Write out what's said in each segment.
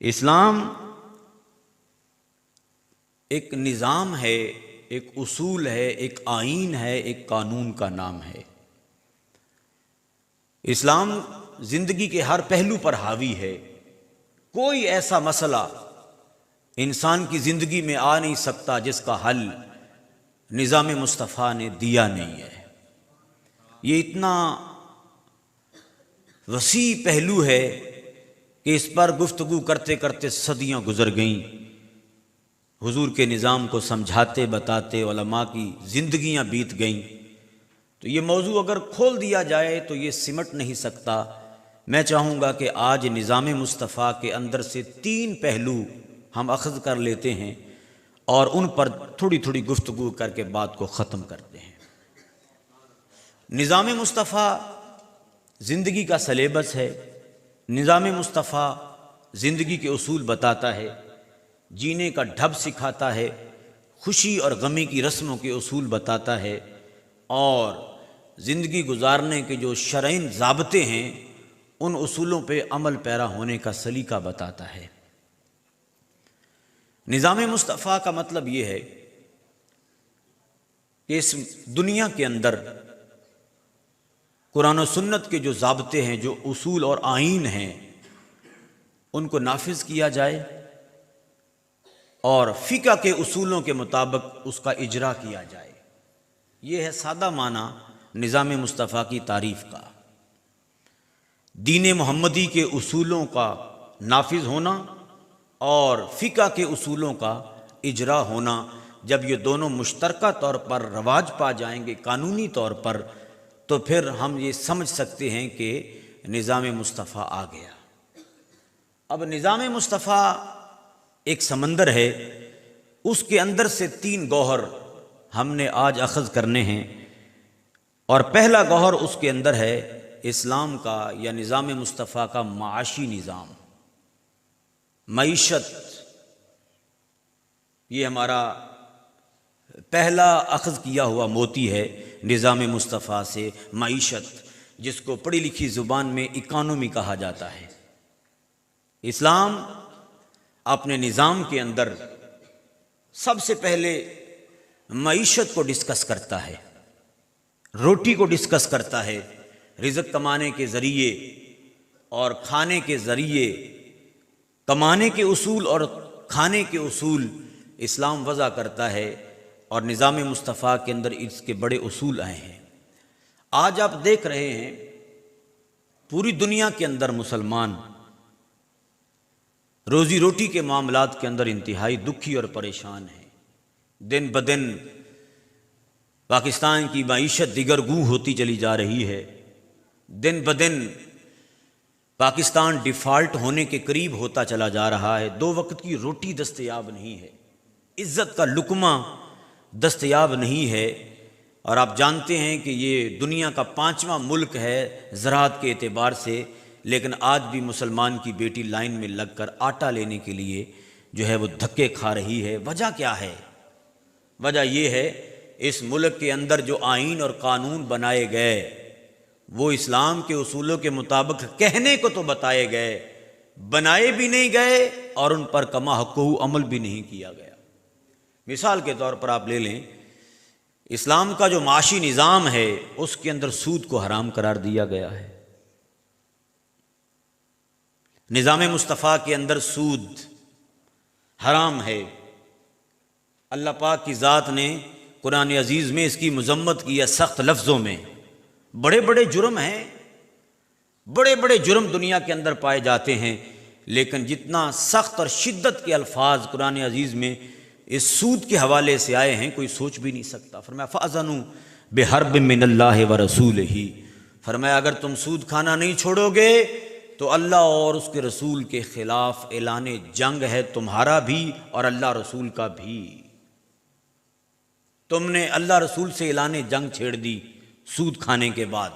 اسلام ایک نظام ہے، ایک اصول ہے، ایک آئین ہے، ایک قانون کا نام ہے۔ اسلام زندگی کے ہر پہلو پر حاوی ہے۔ کوئی ایسا مسئلہ انسان کی زندگی میں آ نہیں سکتا جس کا حل نظام مصطفیٰ نے دیا نہیں ہے۔ یہ اتنا وسیع پہلو ہے کہ اس پر گفتگو کرتے کرتے صدیاں گزر گئیں۔ حضور کے نظام کو سمجھاتے بتاتے علماء کی زندگیاں بیت گئیں، تو یہ موضوع اگر کھول دیا جائے تو یہ سمٹ نہیں سکتا۔ میں چاہوں گا کہ آج نظام مصطفیٰ کے اندر سے 3 پہلو ہم اخذ کر لیتے ہیں اور ان پر تھوڑی تھوڑی گفتگو کر کے بات کو ختم کرتے ہیں۔ نظام مصطفیٰ زندگی کا سلیبس ہے۔ نظام مصطفیٰ زندگی کے اصول بتاتا ہے، جینے کا ڈھب سکھاتا ہے، خوشی اور غمی کی رسموں کے اصول بتاتا ہے، اور زندگی گزارنے کے جو شرعین ضابطے ہیں ان اصولوں پہ عمل پیرا ہونے کا سلیقہ بتاتا ہے۔ نظام مصطفیٰ کا مطلب یہ ہے کہ اس دنیا کے اندر قرآن و سنت کے جو ضابطے ہیں، جو اصول اور آئین ہیں، ان کو نافذ کیا جائے اور فقہ کے اصولوں کے مطابق اس کا اجرا کیا جائے۔ یہ ہے سادہ معنی نظام مصطفیٰ کی تعریف کا۔ دین محمدی کے اصولوں کا نافذ ہونا اور فقہ کے اصولوں کا اجرا ہونا، جب یہ دونوں مشترکہ طور پر رواج پا جائیں گے قانونی طور پر، تو پھر ہم یہ سمجھ سکتے ہیں کہ نظام مصطفیٰ آ گیا۔ اب نظام مصطفیٰ ایک سمندر ہے، اس کے اندر سے 3 گوہر ہم نے آج اخذ کرنے ہیں، اور پہلا گوہر اس کے اندر ہے اسلام کا یا نظام مصطفیٰ کا معاشی نظام، معیشت۔ یہ ہمارا پہلا اخذ کیا ہوا موتی ہے نظام مصطفیٰ سے، معیشت، جس کو پڑھی لکھی زبان میں اکانومی کہا جاتا ہے۔ اسلام اپنے نظام کے اندر سب سے پہلے معیشت کو ڈسکس کرتا ہے، روٹی کو ڈسکس کرتا ہے، رزق کمانے کے ذریعے اور کھانے کے ذریعے، کمانے کے اصول اور کھانے کے اصول اسلام وضع کرتا ہے، اور نظام مصطفیٰ کے اندر اس کے بڑے اصول آئے ہیں۔ آج آپ دیکھ رہے ہیں پوری دنیا کے اندر مسلمان روزی روٹی کے معاملات کے اندر انتہائی دکھی اور پریشان ہیں۔ دن بدن پاکستان کی معیشت دیگر گوں ہوتی چلی جا رہی ہے، دن بدن پاکستان ڈیفالٹ ہونے کے قریب ہوتا چلا جا رہا ہے۔ 2 وقت کی روٹی دستیاب نہیں ہے، عزت کا لقمہ دستیاب نہیں ہے، اور آپ جانتے ہیں کہ یہ دنیا کا 5واں ملک ہے زراعت کے اعتبار سے، لیکن آج بھی مسلمان کی بیٹی لائن میں لگ کر آٹا لینے کے لیے جو ہے وہ دھکے کھا رہی ہے۔ وجہ کیا ہے؟ وجہ یہ ہے اس ملک کے اندر جو آئین اور قانون بنائے گئے وہ اسلام کے اصولوں کے مطابق کہنے کو تو بتائے گئے، بنائے بھی نہیں گئے اور ان پر کما حقہ عمل بھی نہیں کیا گیا۔ مثال کے طور پر آپ لے لیں، اسلام کا جو معاشی نظام ہے اس کے اندر سود کو حرام قرار دیا گیا ہے۔ نظام مصطفیٰ کے اندر سود حرام ہے۔ اللہ پاک کی ذات نے قرآن عزیز میں اس کی مذمت کی ہے سخت لفظوں میں۔ بڑے بڑے جرم ہیں، بڑے بڑے جرم دنیا کے اندر پائے جاتے ہیں، لیکن جتنا سخت اور شدت کے الفاظ قرآن عزیز میں اس سود کے حوالے سے آئے ہیں کوئی سوچ بھی نہیں سکتا۔ فرمایا فَأَذَنُوا بِحَرْبٍ مِّنَ اللَّهِ وَرَسُولِهِ، فرمایا اگر تم سود کھانا نہیں چھوڑو گے تو اللہ اور اس کے رسول کے خلاف اعلان جنگ ہے، تمہارا بھی اور اللہ رسول کا بھی۔ تم نے اللہ رسول سے اعلان جنگ چھیڑ دی سود کھانے کے بعد،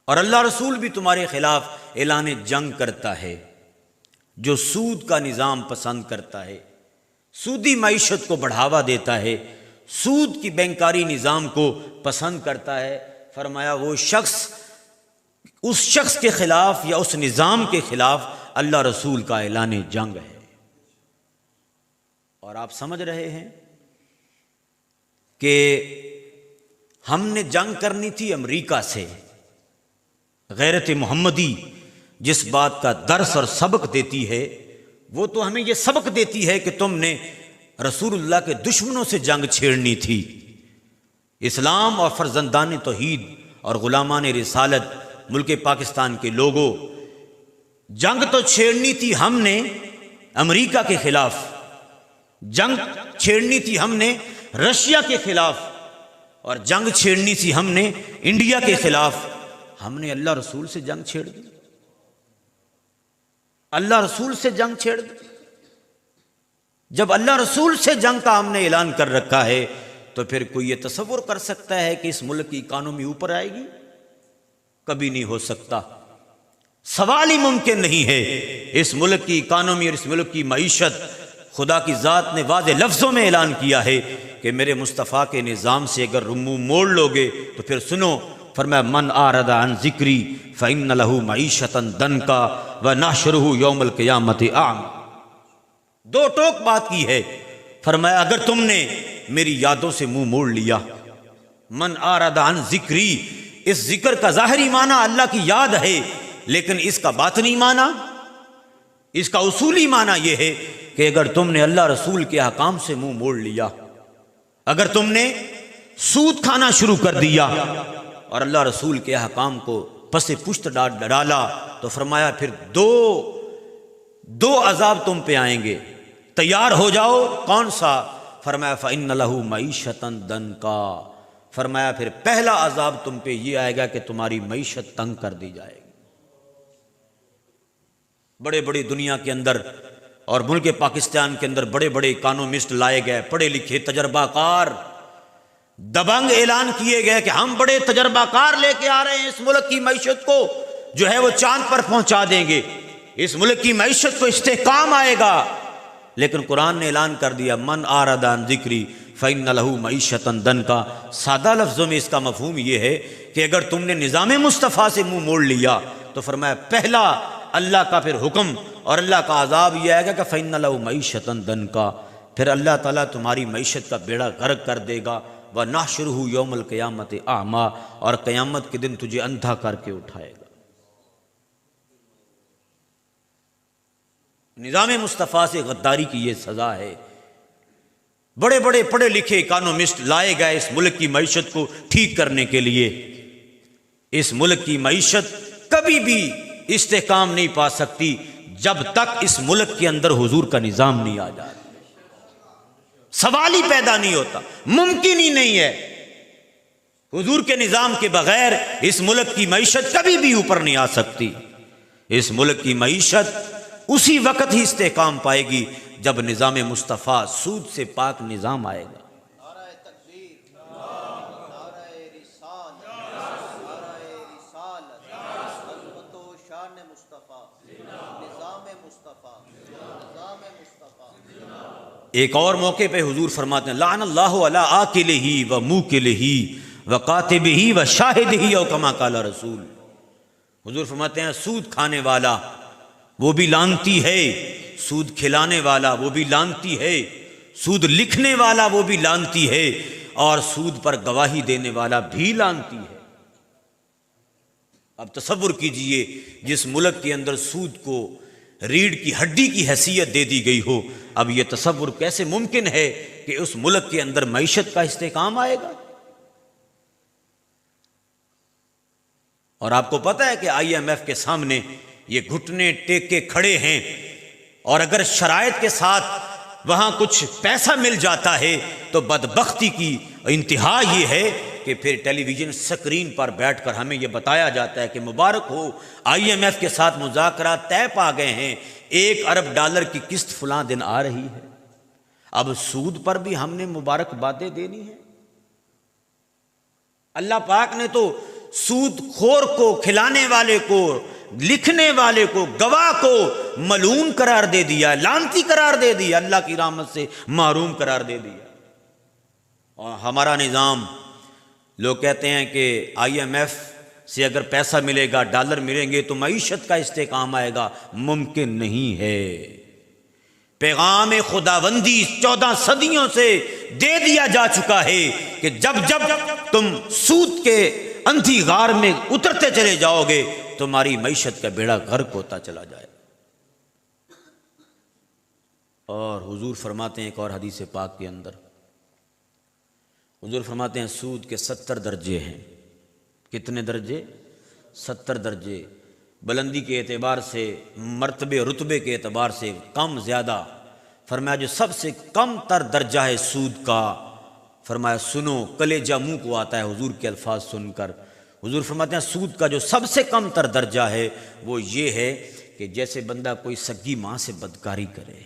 اور اللہ رسول بھی تمہارے خلاف اعلان جنگ کرتا ہے۔ جو سود کا نظام پسند کرتا ہے، سودی معیشت کو بڑھاوا دیتا ہے، سود کی بینکاری نظام کو پسند کرتا ہے، فرمایا وہ شخص اس شخص کے خلاف یا اس نظام کے خلاف اللہ رسول کا اعلان جنگ ہے۔ اور آپ سمجھ رہے ہیں کہ ہم نے جنگ کرنی تھی امریکہ سے۔ غیرت محمدی جس بات کا درس اور سبق دیتی ہے وہ تو ہمیں یہ سبق دیتی ہے کہ تم نے رسول اللہ کے دشمنوں سے جنگ چھیڑنی تھی۔ اسلام اور فرزندان توحید اور غلامان رسالت ملک پاکستان کے لوگوں، جنگ تو چھیڑنی تھی ہم نے امریکہ کے خلاف، جنگ چھیڑنی تھی ہم نے رشیا کے خلاف، اور جنگ چھیڑنی تھی ہم نے انڈیا کے خلاف۔ ہم نے اللہ رسول سے جنگ چھیڑ دی، اللہ رسول سے جنگ چھیڑ دی۔ جب اللہ رسول سے جنگ کا ہم نے اعلان کر رکھا ہے تو پھر کوئی یہ تصور کر سکتا ہے کہ اس ملک کی اکانومی اوپر آئے گی؟ کبھی نہیں ہو سکتا، سوال ہی ممکن نہیں ہے۔ اس ملک کی اکانومی اور اس ملک کی معیشت، خدا کی ذات نے واضح لفظوں میں اعلان کیا ہے کہ میرے مصطفیٰ کے نظام سے اگر منہ موڑ لوگے تو پھر سنو، فرمایا من اعرض عن ذکری فإن له معیشتا ضنکا ونحشرہ یوم القیامۃ اعمی۔ دو ٹوک بات کی ہے، فرمایا اگر تم نے میری یادوں سے منہ موڑ لیا، من اعرض عن ذکری، اس ذکر کا ظاہری معنی اللہ کی یاد ہے، لیکن اس کا باطنی معنی، اس کا اصولی معنی یہ ہے کہ اگر تم نے اللہ رسول کے احکام سے منہ موڑ لیا، اگر تم نے سود کھانا شروع کر دیا اور اللہ رسول کے احکام کو پس پشت ڈالا، تو فرمایا پھر دو عذاب تم پہ آئیں گے، تیار ہو جاؤ۔ کون سا؟ فرمایا فإن لہ معیشتا ضنکا، فرمایا پھر پہلا عذاب تم پہ یہ آئے گا کہ تمہاری معیشت تنگ کر دی جائے گی۔ بڑے بڑے دنیا کے اندر اور ملک پاکستان کے اندر بڑے بڑے اکانومسٹ لائے گئے، پڑھے لکھے تجربہ کار، دبنگ اعلان کیے گئے کہ ہم بڑے تجربہ کار لے کے آ رہے ہیں، اس ملک کی معیشت کو جو ہے وہ چاند پر پہنچا دیں گے، اس ملک کی معیشت کو استحکام آئے گا۔ لیکن قرآن نے اعلان کر دیا من اعرض عن ذکری فإن لہ معیشتا ضنکا۔ سادہ لفظوں میں اس کا مفہوم یہ ہے کہ اگر تم نے نظام مصطفیٰ سے منہ موڑ لیا تو فرمایا پہلا اللہ کا پھر حکم اور اللہ کا عذاب یہ آئے گا کہ فإن لہ معیشتا ضنکا، پھر اللہ تعالیٰ تمہاری معیشت کا بیڑا غرق کر دے گا، وَنَحْشُرُهُ يَوْمَ الْقِيَامَةِ أَعْمَىٰ، اور قیامت کے دن تجھے اندھا کر کے اٹھائے گا۔ نظام مصطفیٰ سے غداری کی یہ سزا ہے۔ بڑے بڑے پڑھے لکھے اکانومسٹ لائے گئے اس ملک کی معیشت کو ٹھیک کرنے کے لیے۔ اس ملک کی معیشت کبھی بھی استحکام نہیں پا سکتی جب تک اس ملک کے اندر حضور کا نظام نہیں آ جاتا۔ سوال ہی پیدا نہیں ہوتا، ممکن ہی نہیں ہے۔ حضور کے نظام کے بغیر اس ملک کی معیشت کبھی بھی اوپر نہیں آ سکتی۔ اس ملک کی معیشت اسی وقت ہی استحکام پائے گی جب نظام مصطفیٰ سود سے پاک نظام آئے گا۔ نعرہ تکبیر، نعرہ رسالت، نعرہ رسالت، عظمت و شان مصطفیٰ، نظام مصطفیٰ، نظام مصطفیٰ۔ ایک اور موقع پہ حضور فرماتے ہیں لعن اللہ علی آکلہ و موکلہ و کاتبہ و شاہدہ او کما قال رسول۔ حضور فرماتے ہیں سود کھانے والا وہ بھی لعنتی ہے، سود کھلانے والا وہ بھی لعنتی ہے، سود لکھنے والا وہ بھی لعنتی ہے، اور سود پر گواہی دینے والا بھی لعنتی ہے۔ اب تصور کیجئے جس ملک کے اندر سود کو ریڑھ کی ہڈی کی حیثیت دے دی گئی ہو، اب یہ تصور کیسے ممکن ہے کہ اس ملک کے اندر معیشت کا استحکام آئے گا؟ اور آپ کو پتہ ہے کہ آئی ایم ایف کے سامنے یہ گھٹنے ٹیک کے کھڑے ہیں، اور اگر شرائط کے ساتھ وہاں کچھ پیسہ مل جاتا ہے تو بدبختی کی انتہا یہ ہے کہ پھر ٹیلی ویژن سکرین پر بیٹھ کر ہمیں یہ بتایا جاتا ہے کہ مبارک ہو، آئی ایم ایف کے ساتھ مذاکرات طے پا گئے ہیں، $1 ارب کی قسط فلاں دن آ رہی ہے۔ اب سود پر بھی ہم نے مبارک باتیں دینی ہیں؟ اللہ پاک نے تو سود خور کو، کھلانے والے کو، لکھنے والے کو، گواہ کو ملعون قرار دے دیا، لعنتی قرار دے دیا، اللہ کی رحمت سے محروم قرار دے دیا۔ اور ہمارا نظام، لوگ کہتے ہیں کہ آئی ایم ایف سے اگر پیسہ ملے گا، ڈالر ملیں گے تو معیشت کا استحکام آئے گا، ممکن نہیں ہے۔ پیغام خداوندی 14 صدیوں سے دے دیا جا چکا ہے کہ جب جب تم سود کے اندھی غار میں اترتے چلے جاؤ گے تمہاری معیشت کا بیڑا غرق ہوتا چلا جائے۔ اور حضور فرماتے ہیں ایک اور حدیث پاک کے اندر، حضور فرماتے ہیں سود کے 70 درجے ہیں۔ کتنے درجے؟ 70 درجے، بلندی کے اعتبار سے، مرتبے رتبے کے اعتبار سے کم زیادہ۔ فرمایا جو سب سے کم تر درجہ ہے سود کا، فرمایا سنو کلیجہ منہ کو آتا ہے حضور کے الفاظ سن کر۔ حضور فرماتے ہیں سود کا جو سب سے کم تر درجہ ہے وہ یہ ہے کہ جیسے بندہ کوئی سگی ماں سے بدکاری کرے،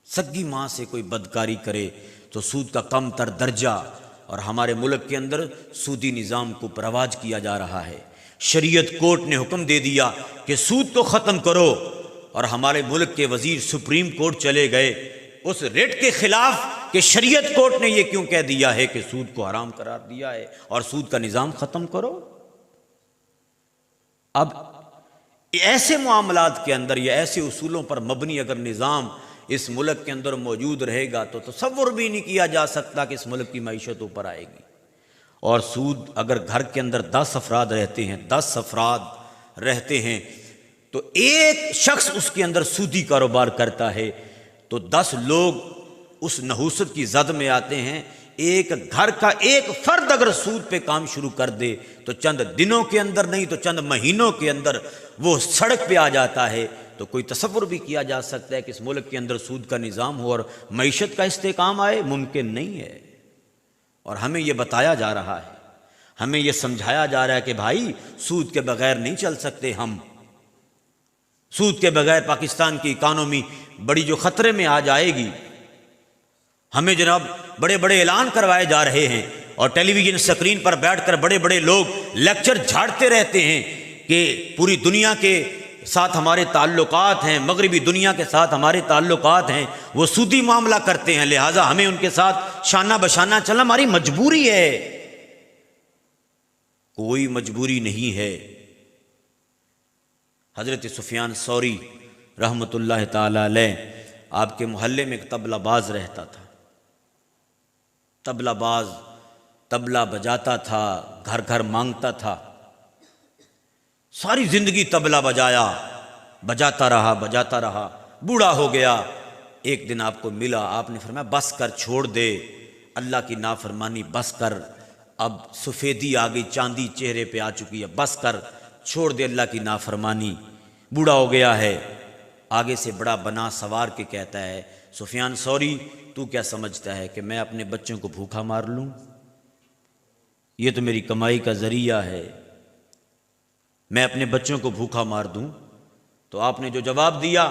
سگی ماں سے کوئی بدکاری کرے تو سود کا کم تر درجہ۔ اور ہمارے ملک کے اندر سودی نظام کو پرواج کیا جا رہا ہے۔ شریعت کورٹ نے حکم دے دیا کہ سود کو ختم کرو، اور ہمارے ملک کے وزیر سپریم کورٹ چلے گئے اس ریٹ کے خلاف کہ شریعت کورٹ نے یہ کیوں کہہ دیا ہے کہ سود کو حرام قرار دیا ہے اور سود کا نظام ختم کرو۔ اب ایسے معاملات کے اندر یا ایسے اصولوں پر مبنی اگر نظام اس ملک کے اندر موجود رہے گا تو تصور بھی نہیں کیا جا سکتا کہ اس ملک کی معیشت اوپر آئے گی۔ اور سود اگر گھر کے اندر 10 افراد رہتے ہیں، 10 افراد رہتے ہیں تو ایک شخص اس کے اندر سودی کاروبار کرتا ہے تو 10 لوگ اس نحوست کی زد میں آتے ہیں۔ ایک گھر کا ایک فرد اگر سود پہ کام شروع کر دے تو چند دنوں کے اندر نہیں تو چند مہینوں کے اندر وہ سڑک پہ آ جاتا ہے۔ تو کوئی تصور بھی کیا جا سکتا ہے کہ اس ملک کے اندر سود کا نظام ہو اور معیشت کا استحکام آئے؟ ممکن نہیں ہے۔ اور ہمیں یہ بتایا جا رہا ہے، ہمیں یہ سمجھایا جا رہا ہے کہ بھائی سود کے بغیر نہیں چل سکتے ہم، سود کے بغیر پاکستان کی اکانومی بڑی جو خطرے میں آ جائے گی۔ ہمیں جناب بڑے بڑے اعلان کروائے جا رہے ہیں اور ٹیلی ویژن سکرین پر بیٹھ کر بڑے بڑے لوگ لیکچر جھاڑتے رہتے ہیں کہ پوری دنیا کے ساتھ ہمارے تعلقات ہیں، مغربی دنیا کے ساتھ ہمارے تعلقات ہیں، وہ سودی معاملہ کرتے ہیں، لہٰذا ہمیں ان کے ساتھ شانہ بشانہ چلنا ہماری مجبوری ہے۔ کوئی مجبوری نہیں ہے۔ حضرت سفیان ثوری رحمۃ اللہ تعالی علیہ، آپ کے محلے میں ایک طبلہ باز رہتا تھا۔ طبلہ باز طبلہ بجاتا تھا، گھر گھر مانگتا تھا، ساری زندگی طبلہ بجاتا رہا، بوڑھا ہو گیا۔ ایک دن آپ کو ملا، آپ نے فرمایا بس کر، چھوڑ دے اللہ کی نافرمانی، بس کر، اب سفیدی آ گئی، چاندی چہرے پہ آ چکی ہے، بس کر، چھوڑ دے اللہ کی نافرمانی، بوڑھا ہو گیا ہے۔ آگے سے بڑا بنا سوار کے کہتا ہے سفیان ثوری تو کیا سمجھتا ہے کہ میں اپنے بچوں کو بھوکا مار لوں؟ یہ تو میری کمائی کا ذریعہ ہے، میں اپنے بچوں کو بھوکا مار دوں؟ تو آپ نے جو جواب دیا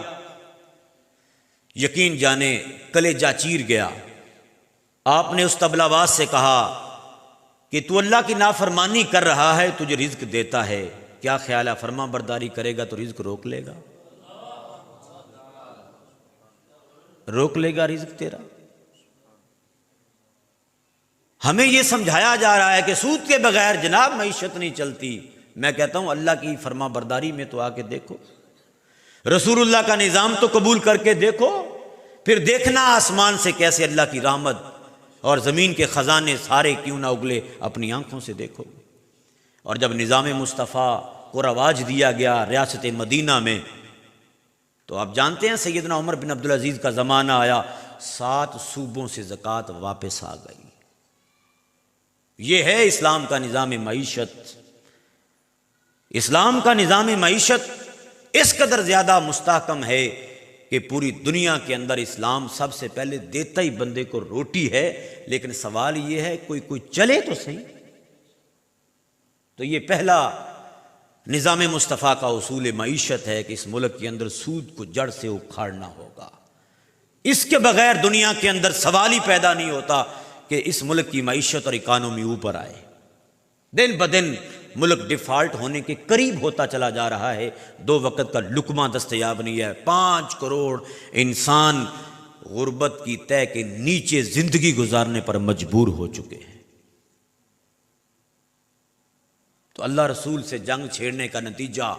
یقین جانے کلیجہ چیر گیا۔ آپ نے اس طبلہ باز سے کہا کہ تو اللہ کی نافرمانی کر رہا ہے، تجھے رزق دیتا ہے، کیا خیال ہے فرما برداری کرے گا تو رزق روک لے گا؟ روک لے گا رزق تیرا؟ ہمیں یہ سمجھایا جا رہا ہے کہ سود کے بغیر جناب معیشت نہیں چلتی۔ میں کہتا ہوں اللہ کی فرما برداری میں تو آ کے دیکھو، رسول اللہ کا نظام تو قبول کر کے دیکھو، پھر دیکھنا آسمان سے کیسے اللہ کی رحمت اور زمین کے خزانے سارے کیوں نہ اگلے، اپنی آنکھوں سے دیکھو۔ اور جب نظام مصطفیٰ کو رواج دیا گیا ریاست مدینہ میں تو آپ جانتے ہیں سیدنا عمر بن عبدالعزیز کا زمانہ آیا، 7 صوبوں سے زکوٰۃ واپس آ گئی۔ یہ ہے اسلام کا نظام معیشت۔ اسلام کا نظام معیشت اس قدر زیادہ مستحکم ہے کہ پوری دنیا کے اندر اسلام سب سے پہلے دیتا ہی بندے کو روٹی ہے، لیکن سوال یہ ہے کوئی چلے تو صحیح۔ تو یہ پہلا نظام مصطفیٰ کا اصول معیشت ہے کہ اس ملک کے اندر سود کو جڑ سے اکھاڑنا ہوگا۔ اس کے بغیر دنیا کے اندر سوال ہی پیدا نہیں ہوتا کہ اس ملک کی معیشت اور اکانومی اوپر آئے۔ دن بدن ملک ڈیفالٹ ہونے کے قریب ہوتا چلا جا رہا ہے، 2 وقت کا لقمہ دستیاب نہیں ہے، 5 کروڑ انسان غربت کی تہ کے نیچے زندگی گزارنے پر مجبور ہو چکے ہیں۔ تو اللہ رسول سے جنگ چھیڑنے کا نتیجہ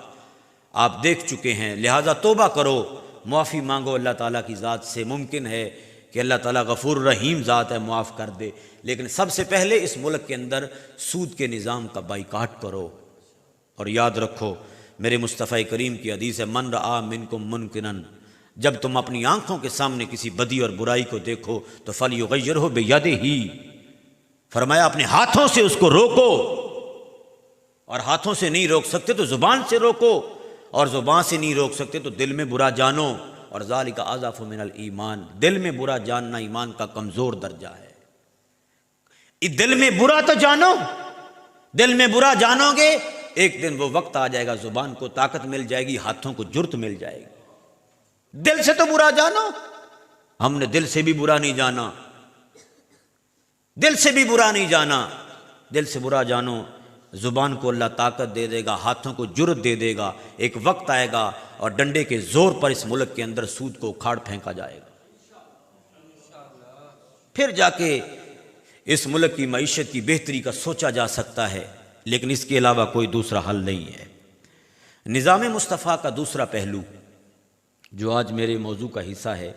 آپ دیکھ چکے ہیں، لہٰذا توبہ کرو، معافی مانگو اللہ تعالیٰ کی ذات سے۔ ممکن ہے کہ اللہ تعالیٰ غفور رحیم ذات ہے، معاف کر دے، لیکن سب سے پہلے اس ملک کے اندر سود کے نظام کا بائیکاٹ کرو۔ اور یاد رکھو میرے مصطفیٰ کریم کی حدیث ہے، من رآ منکم منکرا، جب تم اپنی آنکھوں کے سامنے کسی بدی اور برائی کو دیکھو تو فلیغیرہ بیدہ، فرمایا اپنے ہاتھوں سے اس کو روکو، اور ہاتھوں سے نہیں روک سکتے تو زبان سے روکو، اور زبان سے نہیں روک سکتے تو دل میں برا جانو، اور ذالک اضعف من الایمان، دل میں برا جاننا ایمان کا کمزور درجہ ہے۔ دل میں برا تو جانو، دل میں برا جانو گے، ایک دن وہ وقت آ جائے گا زبان کو طاقت مل جائے گی، ہاتھوں کو جرت مل جائے گی۔ دل سے تو برا جانو، ہم نے دل سے بھی برا نہیں جانا، دل سے بھی برا نہیں جانا، دل سے برا جانو، زبان کو اللہ طاقت دے دے گا، ہاتھوں کو جرت دے دے گا، ایک وقت آئے گا اور ڈنڈے کے زور پر اس ملک کے اندر سود کو اکھاڑ پھینکا جائے گا، پھر جا کے اس ملک کی معیشت کی بہتری کا سوچا جا سکتا ہے، لیکن اس کے علاوہ کوئی دوسرا حل نہیں ہے۔ نظام مصطفیٰ کا دوسرا پہلو جو آج میرے موضوع کا حصہ ہے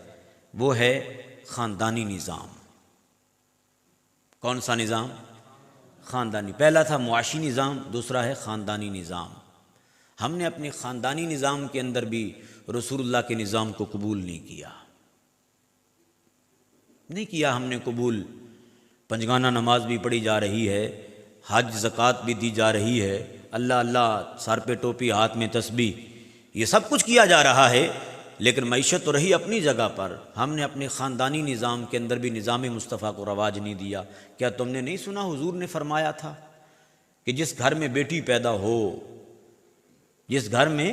وہ ہے خاندانی نظام۔ کون سا نظام؟ خاندانی۔ پہلا تھا معاشی نظام، دوسرا ہے خاندانی نظام۔ ہم نے اپنے خاندانی نظام کے اندر بھی رسول اللہ کے نظام کو قبول نہیں کیا ہم نے قبول۔ پنجگانہ نماز بھی پڑھی جا رہی ہے، حج زکوٰۃ بھی دی جا رہی ہے، اللہ اللہ، سر پہ ٹوپی، ہاتھ میں تسبیح، یہ سب کچھ کیا جا رہا ہے، لیکن معیشت تو رہی اپنی جگہ پر۔ ہم نے اپنے خاندانی نظام کے اندر بھی نظام مصطفیٰ کو رواج نہیں دیا۔ کیا تم نے نہیں سنا حضور نے فرمایا تھا کہ جس گھر میں بیٹی پیدا ہو، جس گھر میں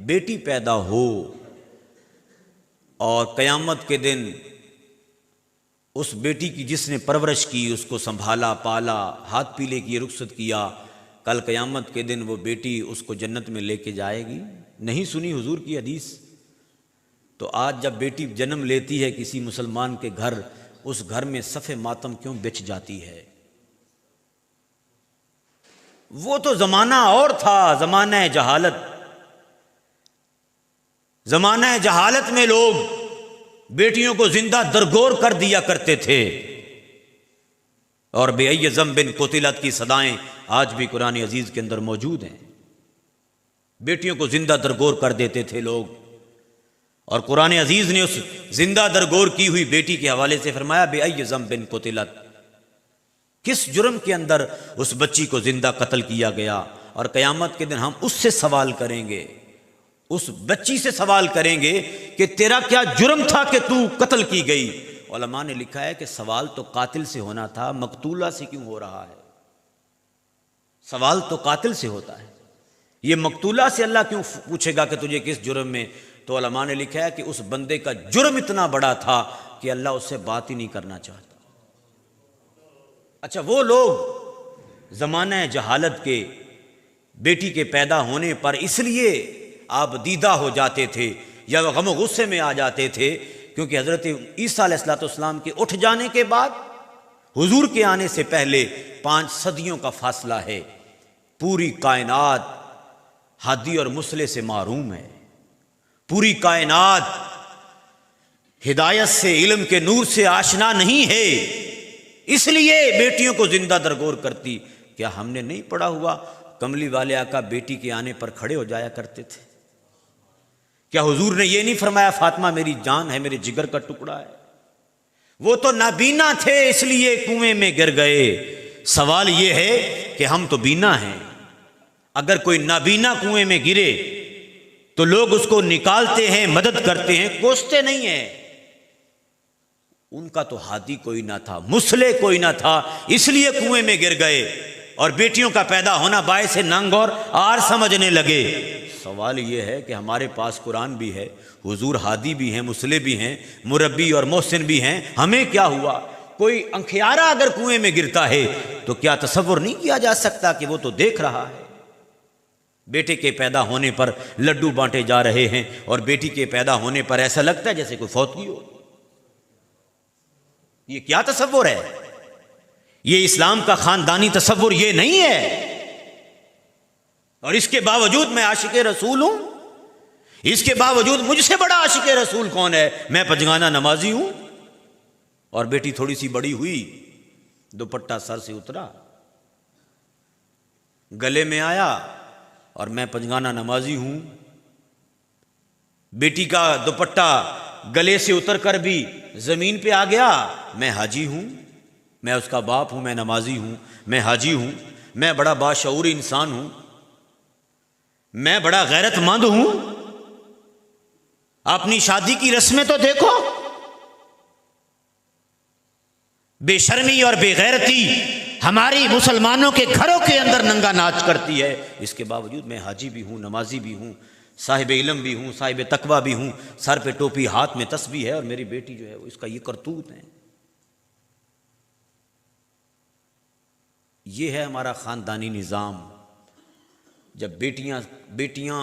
بیٹی پیدا ہو اور قیامت کے دن اس بیٹی کی جس نے پرورش کی، اس کو سنبھالا پالا، ہاتھ پیلے کی رخصت کیا، کل قیامت کے دن وہ بیٹی اس کو جنت میں لے کے جائے گی؟ نہیں سنی حضور کی حدیث؟ تو آج جب بیٹی جنم لیتی ہے کسی مسلمان کے گھر، اس گھر میں صف ماتم کیوں بچھ جاتی ہے؟ وہ تو زمانہ اور تھا، زمانہ جہالت۔ زمانہ جہالت میں لوگ بیٹیوں کو زندہ درگور کر دیا کرتے تھے، اور بے ای ذنب قتلت کی صدائیں آج بھی قرآن عزیز کے اندر موجود ہیں۔ بیٹیوں کو زندہ درگور کر دیتے تھے لوگ، اور قرآن عزیز نے اس زندہ درگور کی ہوئی بیٹی کے حوالے سے فرمایا بے ای ذنب قتلت، کس جرم کے اندر اس بچی کو زندہ قتل کیا گیا؟ اور قیامت کے دن ہم اس سے سوال کریں گے، اس بچی سے سوال کریں گے کہ تیرا کیا جرم تھا کہ تو قتل کی گئی؟ علماء نے لکھا ہے کہ سوال تو قاتل سے ہونا تھا، مقتولہ سے کیوں ہو رہا ہے؟ سوال تو قاتل سے ہوتا ہے، یہ مقتولہ سے اللہ کیوں پوچھے گا کہ تجھے کس جرم میں؟ تو علماء نے لکھا ہے کہ اس بندے کا جرم اتنا بڑا تھا کہ اللہ اس سے بات ہی نہیں کرنا چاہتا۔ اچھا، وہ لوگ زمانہ جہالت کے بیٹی کے پیدا ہونے پر اس لیے آپ دیدہ ہو جاتے تھے یا وہ غم و غصے میں آ جاتے تھے کیونکہ حضرت عیسیٰ علیہ السلام کے اٹھ جانے کے بعد حضور کے آنے سے پہلے 5 صدیوں کا فاصلہ ہے، پوری کائنات ہادی اور مسلح سے محروم ہے، پوری کائنات ہدایت سے، علم کے نور سے آشنا نہیں ہے، اس لیے بیٹیوں کو زندہ درگور کرتی۔ کیا ہم نے نہیں پڑھا ہوا کملی والے آقا بیٹی کے آنے پر کھڑے ہو جایا کرتے تھے؟ کیا حضور نے یہ نہیں فرمایا فاطمہ میری جان ہے، میرے جگر کا ٹکڑا ہے؟ وہ تو نابینا تھے اس لیے کنویں میں گر گئے۔ سوال یہ ہے کہ ہم تو بینا ہیں، اگر کوئی نابینا کنویں میں گرے تو لوگ اس کو نکالتے ہیں، مدد کرتے ہیں، کوستے نہیں ہیں۔ ان کا تو ہادی کوئی نہ تھا، مسلح کوئی نہ تھا، اس لیے کنویں میں گر گئے اور بیٹیوں کا پیدا ہونا باعث ننگ اور آر سمجھنے لگے۔ سوال یہ ہے کہ ہمارے پاس قرآن بھی ہے، حضور ہادی بھی ہیں، مسلح بھی ہیں، مربی اور محسن بھی ہیں، ہمیں کیا ہوا؟ کوئی انکھیارا اگر کنویں میں گرتا ہے تو کیا تصور نہیں کیا جا سکتا کہ وہ تو دیکھ رہا ہے؟ بیٹے کے پیدا ہونے پر لڈو بانٹے جا رہے ہیں اور بیٹی کے پیدا ہونے پر ایسا لگتا ہے جیسے کوئی فوتگی ہو۔ یہ کیا تصور ہے؟ یہ اسلام کا خاندانی تصور یہ نہیں ہے۔ اور اس کے باوجود میں عاشق رسول ہوں، اس کے باوجود مجھ سے بڑا عاشق رسول کون ہے؟ میں پنجگانہ نمازی ہوں۔ اور بیٹی تھوڑی سی بڑی ہوئی، دوپٹہ سر سے اترا، گلے میں آیا، اور میں پنجگانہ نمازی ہوں۔ بیٹی کا دوپٹہ گلے سے اتر کر بھی زمین پہ آ گیا، میں حاجی ہوں، میں اس کا باپ ہوں، میں نمازی ہوں، میں حاجی ہوں، میں بڑا باشعور انسان ہوں، میں بڑا غیرت مند ہوں۔ اپنی شادی کی رسمیں تو دیکھو، بے شرمی اور بے غیرتی ہماری مسلمانوں کے گھروں کے اندر ننگا ناچ کرتی ہے۔ اس کے باوجود میں حاجی بھی ہوں، نمازی بھی ہوں، صاحب علم بھی ہوں، صاحب تقویٰ بھی ہوں، سر پہ ٹوپی، ہاتھ میں تسبیح ہے، اور میری بیٹی جو ہے اس کا یہ کرتوت ہے۔ یہ ہے ہمارا خاندانی نظام۔ جب بیٹیاں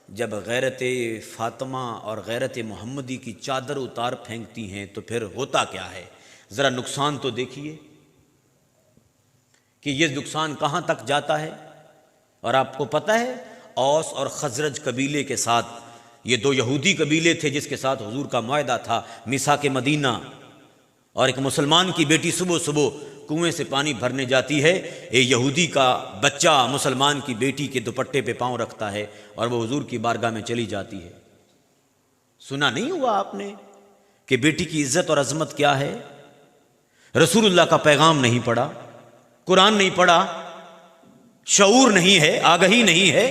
جب غیرت فاطمہ اور غیرت محمدی کی چادر اتار پھینکتی ہیں تو پھر ہوتا کیا ہے؟ ذرا نقصان تو دیکھیے کہ یہ نقصان کہاں تک جاتا ہے۔ اور آپ کو پتہ ہے، اوس اور خزرج قبیلے کے ساتھ، یہ دو یہودی قبیلے تھے جس کے ساتھ حضور کا معاہدہ تھا، میثاق مدینہ، اور ایک مسلمان کی بیٹی صبح صبح کنویں سے پانی بھرنے جاتی ہے، ایک یہودی کا بچہ مسلمان کی بیٹی کے دوپٹے پہ پاؤں رکھتا ہے اور وہ حضور کی بارگاہ میں چلی جاتی ہے۔ سنا نہیں ہوا آپ نے کہ بیٹی کی عزت اور عظمت کیا ہے؟ رسول اللہ کا پیغام نہیں پڑھا، قرآن نہیں پڑھا، شعور نہیں ہے، آگہی نہیں ہے۔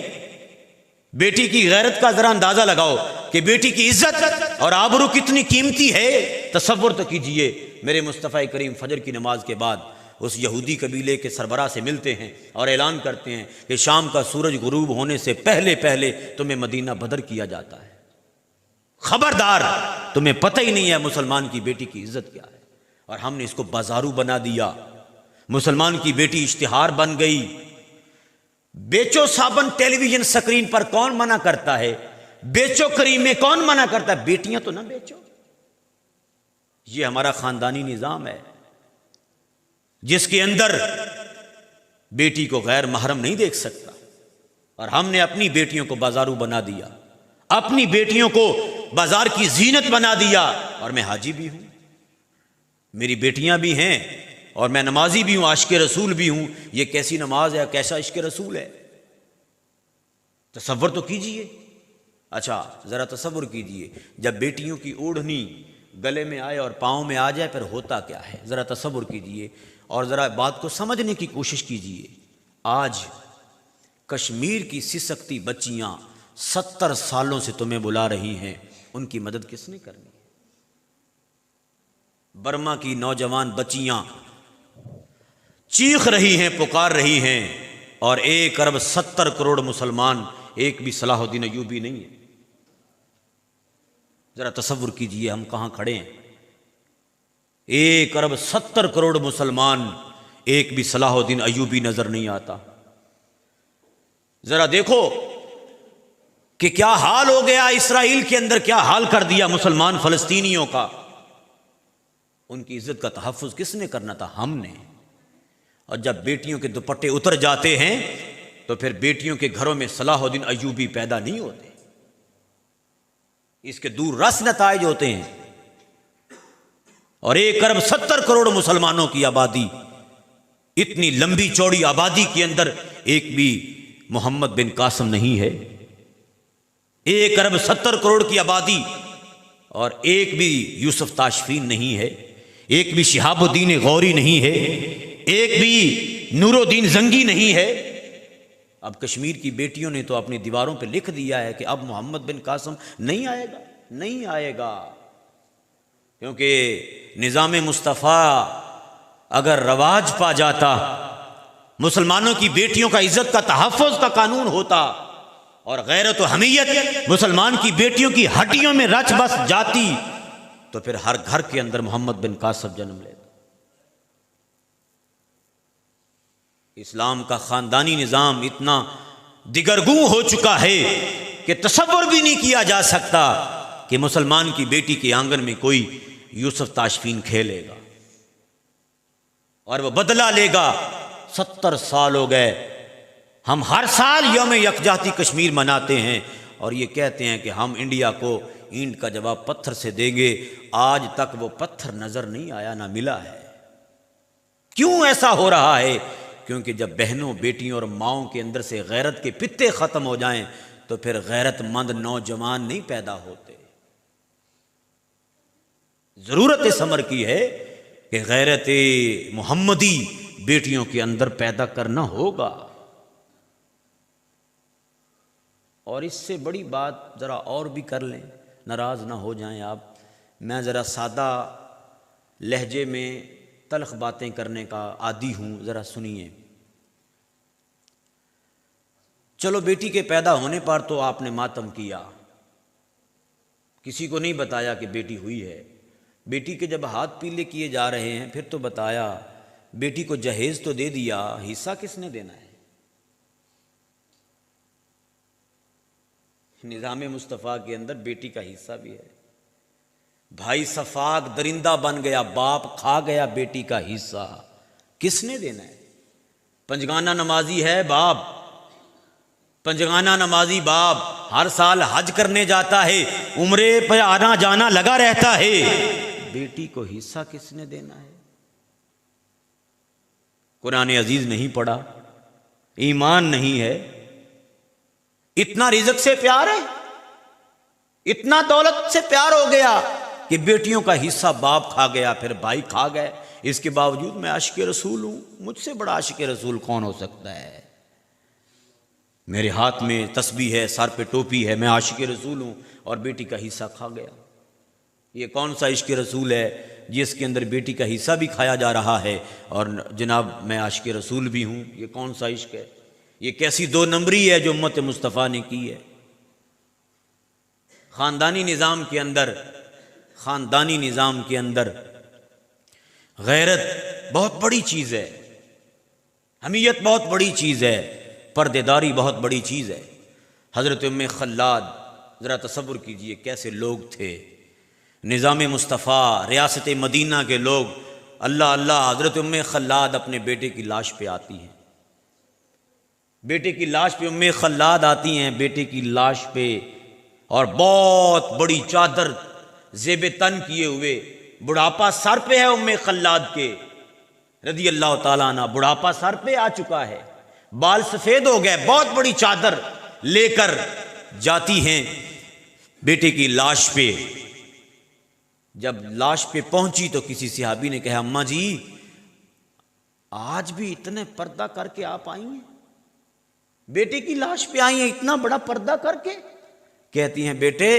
بیٹی کی غیرت کا ذرا اندازہ لگاؤ کہ بیٹی کی عزت اور آبرو کتنی قیمتی ہے۔ تصور تو کیجئے، میرے مصطفیٰ کریم فجر کی نماز کے بعد اس یہودی قبیلے کے سربراہ سے ملتے ہیں اور اعلان کرتے ہیں کہ شام کا سورج غروب ہونے سے پہلے تمہیں مدینہ بدر کیا جاتا ہے۔ خبردار، تمہیں پتہ ہی نہیں ہے مسلمان کی بیٹی کی عزت کیا ہے، اور ہم نے اس کو بازارو بنا دیا۔ مسلمان کی بیٹی اشتہار بن گئی۔ بیچو صابن ٹیلی ویژن سکرین پر کون منع کرتا ہے؟ بیچو کریمیں کون منع کرتا ہے؟ بیٹیاں تو نہ بیچو۔ یہ ہمارا خاندانی نظام ہے جس کے اندر بیٹی کو غیر محرم نہیں دیکھ سکتا، اور ہم نے اپنی بیٹیوں کو بازارو بنا دیا، اپنی بیٹیوں کو بازار کی زینت بنا دیا۔ اور میں حاجی بھی ہوں، میری بیٹیاں بھی ہیں، اور میں نمازی بھی ہوں، عاشق رسول بھی ہوں۔ یہ کیسی نماز ہے، کیسا عشق رسول ہے؟ تصور تو کیجئے۔ اچھا ذرا تصور کیجئے، جب بیٹیوں کی اوڑھنی گلے میں آئے اور پاؤں میں آ جائے پھر ہوتا کیا ہے؟ ذرا تصور کیجئے اور ذرا بات کو سمجھنے کی کوشش کیجئے۔ آج کشمیر کی سسکتی بچیاں 70 سالوں سے تمہیں بلا رہی ہیں، ان کی مدد کس نے کرنی ہے؟ برما کی نوجوان بچیاں چیخ رہی ہیں، پکار رہی ہیں، اور 1 ارب 70 کروڑ مسلمان، ایک بھی صلاح الدین ایوبی نہیں ہے۔ ذرا تصور کیجئے ہم کہاں کھڑے ہیں۔ 1 ارب 70 کروڑ مسلمان، ایک بھی صلاح الدین ایوبی نظر نہیں آتا۔ ذرا دیکھو کہ کیا حال ہو گیا اسرائیل کے اندر، کیا حال کر دیا مسلمان فلسطینیوں کا۔ ان کی عزت کا تحفظ کس نے کرنا تھا؟ ہم نے۔ اور جب بیٹیوں کے دوپٹے اتر جاتے ہیں تو پھر بیٹیوں کے گھروں میں صلاح الدین ایوبی پیدا نہیں ہوتے، اس کے دور رس نتائج ہوتے ہیں۔ اور 1 ارب 70 کروڑ مسلمانوں کی آبادی، اتنی لمبی چوڑی آبادی کے اندر ایک بھی محمد بن قاسم نہیں ہے۔ 1 ارب 70 کروڑ کی آبادی اور ایک بھی یوسف تاشفین نہیں ہے، ایک بھی شہاب الدین غوری نہیں ہے، ایک بھی نور الدین زنگی نہیں ہے۔ اب کشمیر کی بیٹیوں نے تو اپنی دیواروں پہ لکھ دیا ہے کہ اب محمد بن قاسم نہیں آئے گا، نہیں آئے گا، کیونکہ نظام مصطفیٰ اگر رواج پا جاتا، مسلمانوں کی بیٹیوں کا عزت کا تحفظ کا قانون ہوتا، اور غیرت و حمیت مسلمان کی بیٹیوں کی ہڈیوں میں رچ بس جاتی، تو پھر ہر گھر کے اندر محمد بن قاسم جنم لیتا۔ اسلام کا خاندانی نظام اتنا دگرگوں ہو چکا ہے کہ تصور بھی نہیں کیا جا سکتا کہ مسلمان کی بیٹی کے آنگن میں کوئی یوسف تاشفین کھیلے گا اور وہ بدلہ لے گا۔ 70 سال ہو گئے ہم ہر سال یوم یکجہتی کشمیر مناتے ہیں اور یہ کہتے ہیں کہ ہم انڈیا کو اینٹ کا جواب پتھر سے دیں گے، آج تک وہ پتھر نظر نہیں آیا، نہ ملا ہے۔ کیوں ایسا ہو رہا ہے؟ کیونکہ جب بہنوں، بیٹیوں اور ماؤں کے اندر سے غیرت کے پتے ختم ہو جائیں تو پھر غیرت مند نوجوان نہیں پیدا ہوتے۔ ضرورت اس امر کی ہے کہ غیرت محمدی بیٹیوں کے اندر پیدا کرنا ہوگا۔ اور اس سے بڑی بات ذرا اور بھی کر لیں، ناراض نہ ہو جائیں آپ، میں ذرا سادہ لہجے میں تلخ باتیں کرنے کا عادی ہوں، ذرا سنیے۔ چلو بیٹی کے پیدا ہونے پر تو آپ نے ماتم کیا، کسی کو نہیں بتایا کہ بیٹی ہوئی ہے۔ بیٹی کے جب ہاتھ پیلے کیے جا رہے ہیں پھر تو بتایا، بیٹی کو جہیز تو دے دیا، حصہ کس نے دینا ہے؟ نظام مصطفیٰ کے اندر بیٹی کا حصہ بھی ہے۔ بھائی صفاق درندہ بن گیا، باپ کھا گیا بیٹی کا حصہ، کس نے دینا ہے؟ پنجگانہ نمازی ہے باپ، پنجگانہ نمازی باپ ہر سال حج کرنے جاتا ہے، عمرے پہ آنا جانا لگا رہتا ہے، بیٹی کو حصہ کس نے دینا ہے؟ قرآن عزیز نہیں پڑھا، ایمان نہیں ہے، اتنا رزق سے پیار ہے، اتنا دولت سے پیار ہو گیا کہ بیٹیوں کا حصہ باپ کھا گیا، پھر بھائی کھا گئے۔ اس کے باوجود میں عاشق رسول ہوں، مجھ سے بڑا عاشق رسول کون ہو سکتا ہے؟ میرے ہاتھ میں تسبیح ہے، سر پہ ٹوپی ہے، میں عاشق رسول ہوں، اور بیٹی کا حصہ کھا گیا۔ یہ کون سا عشق رسول ہے جس کے اندر بیٹی کا حصہ بھی کھایا جا رہا ہے اور جناب میں عاشق رسول بھی ہوں؟ یہ کون سا عشق ہے؟ یہ کیسی دو نمبری ہے جو امت مصطفیٰ نے کی ہے؟ خاندانی نظام کے اندر غیرت بہت بڑی چیز ہے، حمیت بہت بڑی چیز ہے، پردے داری بہت بڑی چیز ہے۔ حضرت ام خلاد، ذرا تصور کیجئے کیسے لوگ تھے، نظام مصطفیٰ، ریاست مدینہ کے لوگ، اللہ اللہ، حضرت ام خلاد اپنے بیٹے کی لاش پہ آتی ہیں، بیٹے کی لاش پہ ام خلاد آتی ہیں، بیٹے کی لاش پہ، اور بہت بڑی چادر زیب تن کیے ہوئے، بڑھاپا سر پہ ہے ام خلاد کے رضی اللہ تعالیٰ عنہ، بڑھاپا سر پہ آ چکا ہے، بال سفید ہو گئے، بہت بڑی چادر لے کر جاتی ہیں بیٹے کی لاش پہ۔ جب لاش پہ پہنچی تو کسی صحابی نے کہا، اماں جی آج بھی اتنے پردہ کر کے آپ آئی ہیں، بیٹے کی لاش پہ آئی ہیں اتنا بڑا پردہ کر کے؟ کہتی ہیں، بیٹے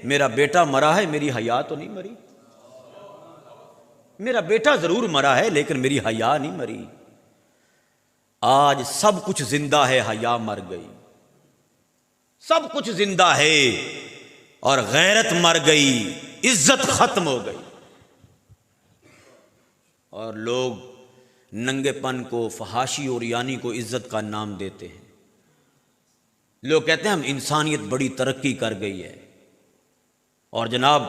میرا بیٹا مرا ہے، میری حیا تو نہیں مری، میرا بیٹا ضرور مرا ہے لیکن میری حیا نہیں مری، آج سب کچھ زندہ ہے، حیا مر گئی، سب کچھ زندہ ہے اور غیرت مر گئی، عزت ختم ہو گئی۔ اور لوگ ننگے پن کو، فحاشی اور یانی کو عزت کا نام دیتے ہیں۔ لوگ کہتے ہیں ہم انسانیت بڑی ترقی کر گئی ہے، اور جناب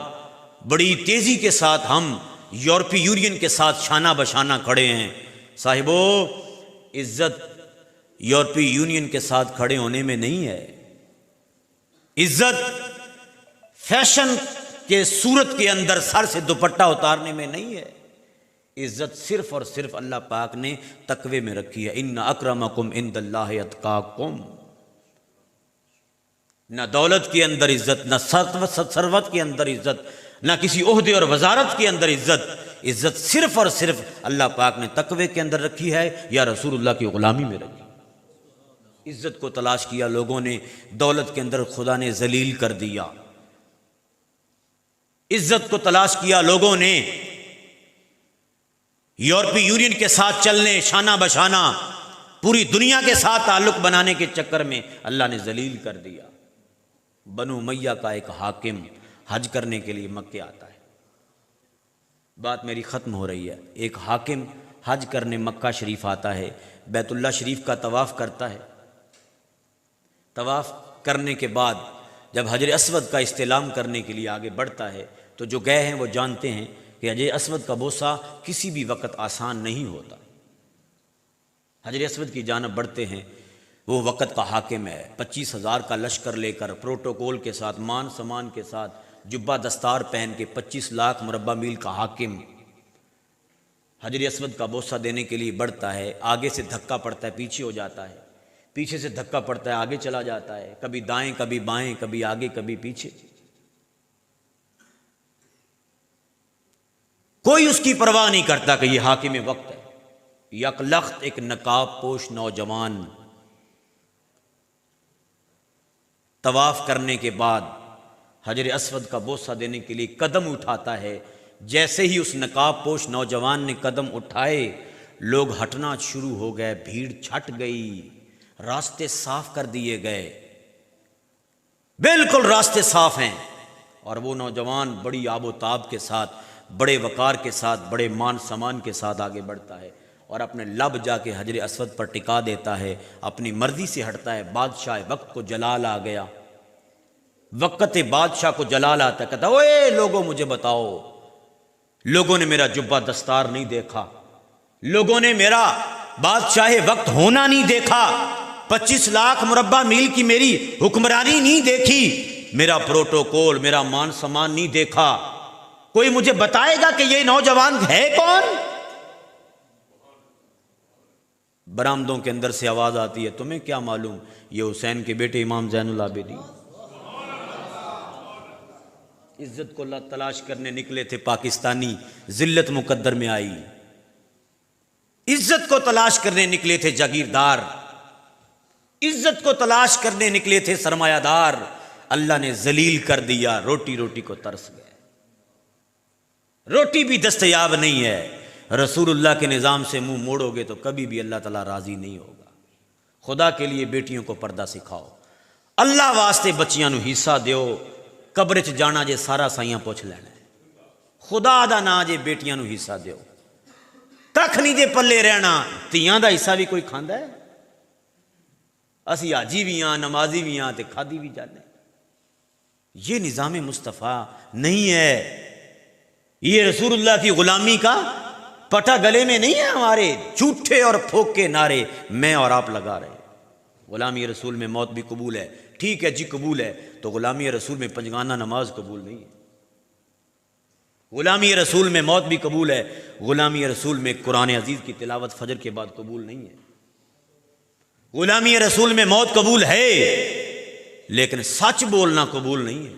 بڑی تیزی کے ساتھ ہم یورپی یونین کے ساتھ شانہ بشانہ کھڑے ہیں۔ صاحبو، عزت یورپی یونین کے ساتھ کھڑے ہونے میں نہیں ہے، عزت فیشن کے صورت کے اندر سر سے دوپٹہ اتارنے میں نہیں ہے، عزت صرف اور صرف اللہ پاک نے تقوی میں رکھی ہے۔ ان اکرمکم عند اللہ اتقاکم۔ نہ دولت کے اندر عزت، نہ ثروت کے اندر عزت، نہ کسی عہدے اور وزارت کے اندر عزت، عزت صرف اور صرف اللہ پاک نے تقوی کے اندر رکھی ہے یا رسول اللہ کی غلامی میں رکھی۔ عزت کو تلاش کیا لوگوں نے، دولت کے اندر خدا نے ذلیل کر دیا۔ عزت کو تلاش کیا لوگوں نے یورپی یونین کے ساتھ چلنے، شانہ بشانہ پوری دنیا کے ساتھ تعلق بنانے کے چکر میں اللہ نے ذلیل کر دیا۔ بنو امیہ کا ایک حاکم حج کرنے کے لیے مکے آتا ہے، بات میری ختم ہو رہی ہے، ایک حاکم حج کرنے مکہ شریف آتا ہے، بیت اللہ شریف کا طواف کرتا ہے، طواف کرنے کے بعد جب حجر اسود کا استلام کرنے کے لیے آگے بڑھتا ہے تو جو گئے ہیں وہ جانتے ہیں کہ حجر اسود کا بوسہ کسی بھی وقت آسان نہیں ہوتا۔ حجر اسود کی جانب بڑھتے ہیں وہ وقت کا حاکم ہے، 25,000 کا لشکر لے کر پروٹوکول کے ساتھ، مان سمان کے ساتھ، جبہ دستار پہن کے 25 لاکھ مربع میل کا حاکم حجر اسود کا بوسہ دینے کے لیے بڑھتا ہے، آگے سے دھکا پڑتا ہے پیچھے ہو جاتا ہے، پیچھے سے دھکا پڑتا ہے آگے چلا جاتا ہے، کبھی دائیں کبھی بائیں، کبھی آگے کبھی پیچھے، کوئی اس کی پرواہ نہیں کرتا کہ یہ حاکم وقت ہے۔ یک لخت ایک نقاب پوش نوجوان طواف کرنے کے بعد حجر اسود کا بوسہ دینے کے لیے قدم اٹھاتا ہے، جیسے ہی اس نقاب پوش نوجوان نے قدم اٹھائے لوگ ہٹنا شروع ہو گئے، بھیڑ چھٹ گئی، راستے صاف کر دیے گئے، بالکل راستے صاف ہیں، اور وہ نوجوان بڑی آب و تاب کے ساتھ، بڑے وقار کے ساتھ، بڑے مان سمان کے ساتھ آگے بڑھتا ہے اور اپنے لب جا کے حجر اسود پر ٹکا دیتا ہے، اپنی مرضی سے ہٹتا ہے۔ بادشاہ وقت کو جلال آ گیا، وقت بادشاہ کو جلال آتا ہے، کہتا ہے اوے لوگوں مجھے بتاؤ، لوگوں نے میرا جبہ دستار نہیں دیکھا، لوگوں نے میرا بادشاہ وقت ہونا نہیں دیکھا، 25 لاکھ مربع میل کی میری حکمرانی نہیں دیکھی، میرا پروٹوکول، میرا مان سمان نہیں دیکھا، کوئی مجھے بتائے گا کہ یہ نوجوان ہے کون؟ برآمدوں کے اندر سے آواز آتی ہے، تمہیں کیا معلوم، یہ حسین کے بیٹے امام زین العابدین عزت کو تلاش کرنے نکلے تھے پاکستانی، ذلت مقدر میں آئی، عزت کو تلاش کرنے نکلے تھے جاگیردار، عزت کو تلاش کرنے نکلے تھے سرمایہ دار، اللہ نے ذلیل کر دیا، روٹی روٹی کو ترس گئے، روٹی بھی دستیاب نہیں ہے، رسول اللہ کے نظام سے منہ موڑو گے تو کبھی بھی اللہ تعالیٰ راضی نہیں ہوگا۔ خدا کے لیے بیٹیوں کو پردہ سکھاؤ، اللہ واسطے بچیاں نو حصہ دیو، قبر چ جانا جے سارا سائیاں پوچھ لینا ہے، خدا دا نا جے بیٹیاں نو حصہ دیو، ککھ نہیں جے پلے رہنا، تیاں دا حصہ بھی کوئی کھاندا ہے؟ اسی حاجی بھی ہاں، نمازی بھی ہاں تے کھادی بھی جانے، یہ نظام مصطفیٰ نہیں ہے، یہ رسول اللہ کی غلامی کا پٹا گلے میں نہیں ہے ہمارے، جھوٹے اور پھوکے نعرے میں اور آپ لگا رہے۔ غلامی رسول میں موت بھی قبول ہے، ٹھیک ہے جی قبول ہے، تو غلامی رسول میں پنجگانہ نماز قبول نہیں ہے، غلامی رسول میں موت بھی قبول ہے، غلامی رسول میں قرآن عزیز کی تلاوت فجر کے بعد قبول نہیں ہے، غلامی رسول میں موت قبول ہے لیکن سچ بولنا قبول نہیں ہے،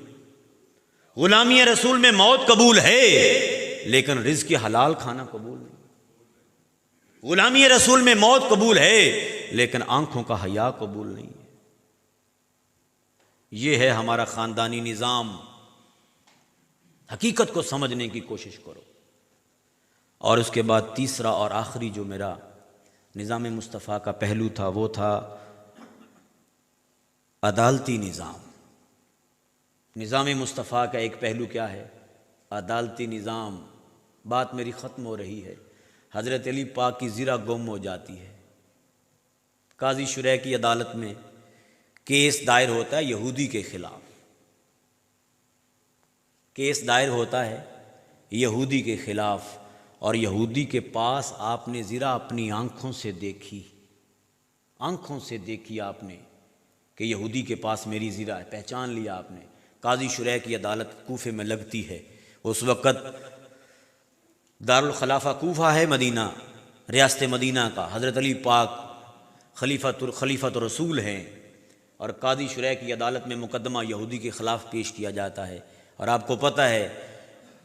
غلامی رسول میں موت قبول ہے لیکن رزق حلال کھانا قبول نہیں، غلامی رسول میں موت قبول ہے لیکن آنکھوں کا حیا قبول نہیں ہے۔ یہ ہے ہمارا خاندانی نظام، حقیقت کو سمجھنے کی کوشش کرو۔ اور اس کے بعد تیسرا اور آخری جو میرا نظام مصطفیٰ کا پہلو تھا وہ تھا عدالتی نظام۔ نظام مصطفیٰ کا ایک پہلو کیا ہے؟ عدالتی نظام۔ بات میری ختم ہو رہی ہے، حضرت علی پاک کی زرہ گم ہو جاتی ہے، قاضی شریح کی عدالت میں کیس دائر ہوتا ہے یہودی کے خلاف، کیس دائر ہوتا ہے یہودی کے خلاف، اور یہودی کے پاس آپ نے زرہ اپنی آنکھوں سے دیکھی، آنکھوں سے دیکھی آپ نے کہ یہودی کے پاس میری زرہ ہے، پہچان لیا آپ نے۔ قاضی شریح کی عدالت کوفے میں لگتی ہے، اس وقت دارالخلافہ کوفہ ہے، مدینہ، ریاست مدینہ کا، حضرت علی پاک خلیفۃ رسول ہیں، اور قاضی شریح کی عدالت میں مقدمہ یہودی کے خلاف پیش کیا جاتا ہے۔ اور آپ کو پتہ ہے،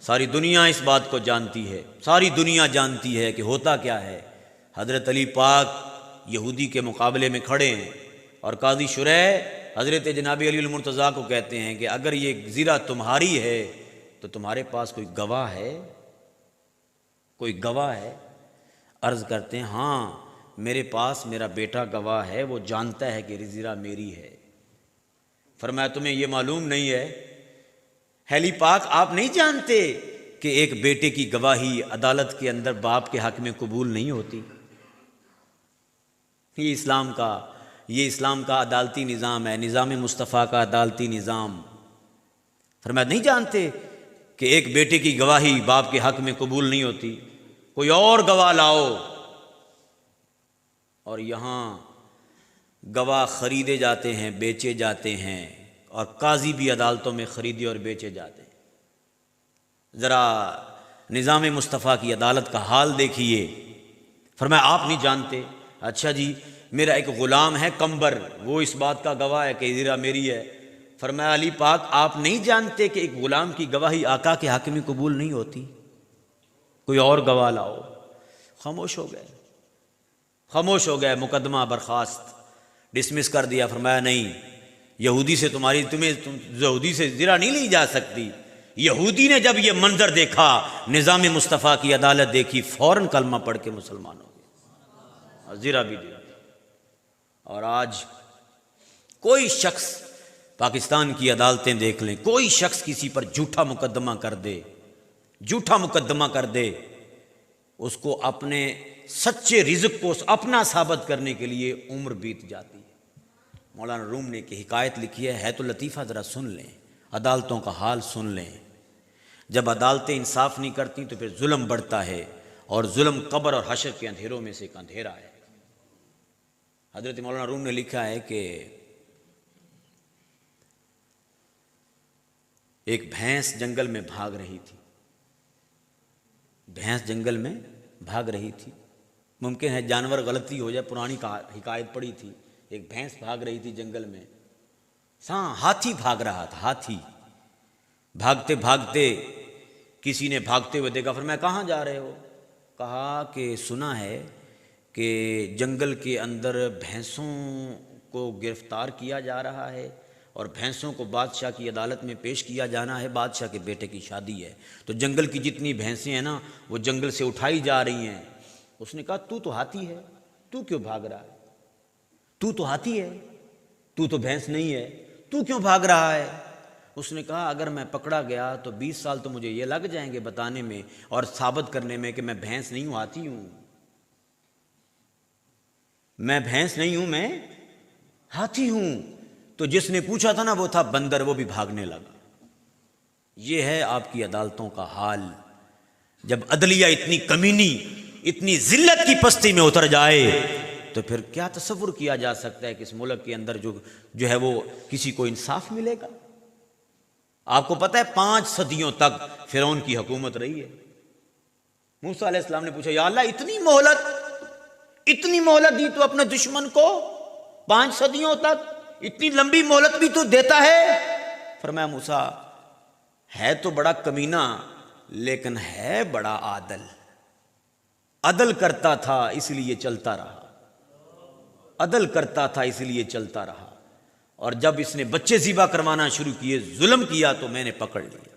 ساری دنیا اس بات کو جانتی ہے، ساری دنیا جانتی ہے کہ ہوتا کیا ہے۔ حضرت علی پاک یہودی کے مقابلے میں کھڑے ہیں، اور قاضی شریح حضرت جناب علی المرتضیٰ کو کہتے ہیں کہ اگر یہ زرہ تمہاری ہے تو تمہارے پاس کوئی گواہ ہے؟ کوئی گواہ ہے؟ عرض کرتے ہیں ہاں میرے پاس میرا بیٹا گواہ ہے، وہ جانتا ہے کہ زرہ میری ہے۔ فرمایا تمہیں یہ معلوم نہیں ہے علی پاک، آپ نہیں جانتے کہ ایک بیٹے کی گواہی عدالت کے اندر باپ کے حق میں قبول نہیں ہوتی؟ یہ اسلام کا عدالتی نظام ہے، نظام مصطفیٰ کا عدالتی نظام۔ فرمایا نہیں جانتے کہ ایک بیٹے کی گواہی باپ کے حق میں قبول نہیں ہوتی، کوئی اور گواہ لاؤ۔ اور یہاں گواہ خریدے جاتے ہیں، بیچے جاتے ہیں، اور قاضی بھی عدالتوں میں خریدے اور بیچے جاتے ہیں۔ ذرا نظام مصطفیٰ کی عدالت کا حال دیکھیے۔ فرمایا آپ نہیں جانتے؟ اچھا جی، میرا ایک غلام ہے قمبر، وہ اس بات کا گواہ ہے کہ زیرہ میری ہے۔ فرمایا علی پاک آپ نہیں جانتے کہ ایک غلام کی گواہی آقا کے حق میں قبول نہیں ہوتی؟ کوئی اور گواہ لاؤ۔ خاموش ہو گئے، خاموش ہو گئے، مقدمہ برخاست، ڈسمس کر دیا۔ فرمایا نہیں، یہودی سے تمہیں یہودی سے زرہ نہیں لی جا سکتی۔ یہودی نے جب یہ منظر دیکھا، نظام مصطفیٰ کی عدالت دیکھی، فوراً کلمہ پڑھ کے مسلمان ہو گئے اور زرہ بھی دے دیا۔ اور آج کوئی شخص، پاکستان کی عدالتیں دیکھ لیں، کوئی شخص کسی پر جھوٹا مقدمہ کر دے، جھوٹا مقدمہ کر دے، اس کو اپنے سچے رزق کو اپنا ثابت کرنے کے لیے عمر بیت جاتی ہے۔ مولانا روم نے ایک حکایت لکھی ہے تو لطیفہ ذرا سن لیں، عدالتوں کا حال سن لیں۔ جب عدالتیں انصاف نہیں کرتی تو پھر ظلم بڑھتا ہے، اور ظلم قبر اور حشر کے اندھیروں میں سے ایک اندھیرا ہے۔ حضرت مولانا روم نے لکھا ہے کہ ایک بھینس جنگل میں بھاگ رہی تھی، بھینس جنگل میں بھاگ رہی تھی۔ ممکن ہے جانور غلطی ہو جائے، پرانی حکایت پڑی تھی، ایک بھینس بھاگ رہی تھی جنگل میں، ہاتھی بھاگ رہا تھا، ہاتھی بھاگتے بھاگتے کسی نے بھاگتے ہوئے دیکھا۔ فرمایا کہاں جا رہے ہو؟ کہا کہ سنا ہے کہ جنگل کے اندر بھینسوں کو گرفتار کیا جا رہا ہے اور بھینسوں کو بادشاہ کی عدالت میں پیش کیا جانا ہے، بادشاہ کے بیٹے کی شادی ہے، تو جنگل کی جتنی بھینسیں ہیں نا وہ جنگل سے اٹھائی جا رہی ہیں۔ اس نے کہا تو ہاتھی ہے، تو کیوں بھاگ رہا ہے؟ تو ہاتھی ہے، تو بھینس نہیں ہے، تو کیوں بھاگ رہا ہے؟ اس نے کہا اگر میں پکڑا گیا تو 20 سال تو مجھے یہ لگ جائیں گے بتانے میں اور ثابت کرنے میں کہ میں بھینس نہیں ہوں، ہاتھی ہوں۔ میں بھینس نہیں ہوں، میں ہاتھی ہوں۔ تو جس نے پوچھا تھا نا وہ تھا بندر، وہ بھی بھاگنے لگا۔ یہ ہے آپ کی عدالتوں کا حال۔ جب عدلیہ اتنی کمینی، اتنی ذلت کی پستی میں اتر جائے تو پھر کیا تصور کیا جا سکتا ہے کہ اس ملک کے اندر جو ہے وہ کسی کو انصاف ملے گا؟ آپ کو پتہ ہے 5 صدیوں تک فرعون کی حکومت رہی ہے۔ موسیٰ علیہ السلام نے پوچھا یا اللہ اتنی مہلت دی تو اپنے دشمن کو 5 صدیوں تک، اتنی لمبی مہلت بھی تو دیتا ہے؟ فرمایا موسیٰ ہے تو بڑا کمینہ لیکن ہے بڑا عادل، عدل کرتا تھا اس لیے چلتا رہا، عدل کرتا تھا اس لیے چلتا رہا، اور جب اس نے بچے ذبح کروانا شروع کیے، ظلم کیا تو میں نے پکڑ لیا۔